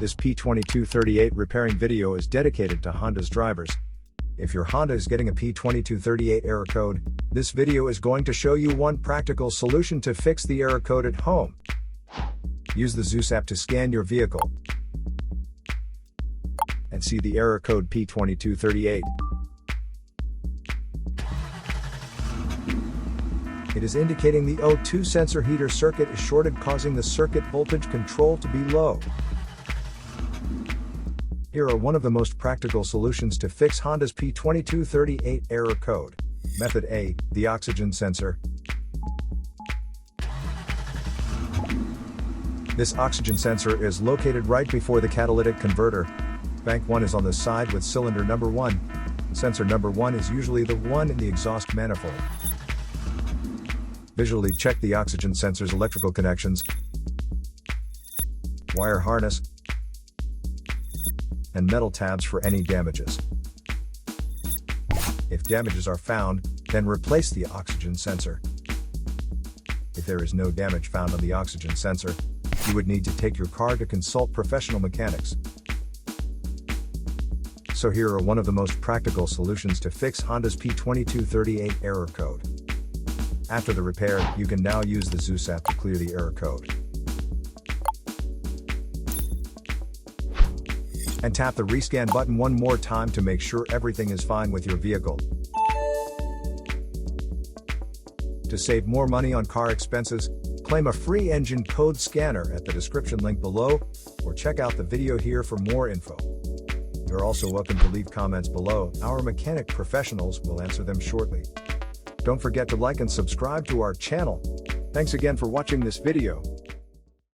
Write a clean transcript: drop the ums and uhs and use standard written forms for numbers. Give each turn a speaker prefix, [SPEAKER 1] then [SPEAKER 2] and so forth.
[SPEAKER 1] This P2238 repairing video is dedicated to Honda's drivers. If your Honda is getting a P2238 error code, this video is going to show you one practical solution to fix the error code at home. Use the Zeus app to scan your vehicle and see the error code P2238. It is indicating the O2 sensor heater circuit is shorted, causing the circuit voltage control to be low. Here are one of the most practical solutions to fix Honda's P2238 error code. Method A, the oxygen sensor. This oxygen sensor is located right before the catalytic converter. Bank 1 is on the side with cylinder number 1. Sensor number 1 is usually the one in the exhaust manifold. Visually check the oxygen sensor's electrical connections, wire harness, and metal tabs for any damages. If damages are found, then replace the oxygen sensor. If there is no damage found on the oxygen sensor, you would need to take your car to consult professional mechanics. So here are one of the most practical solutions to fix Honda's P2238 error code. After the repair, you can now use the Zeus app to clear the error code. And tap the rescan button one more time to make sure everything is fine with your vehicle. To save more money on car expenses, claim a free engine code scanner at the description link below, or check out the video here for more info. You're also welcome to leave comments below. Our mechanic professionals will answer them shortly. Don't forget to like and subscribe to our channel. Thanks again for watching this video.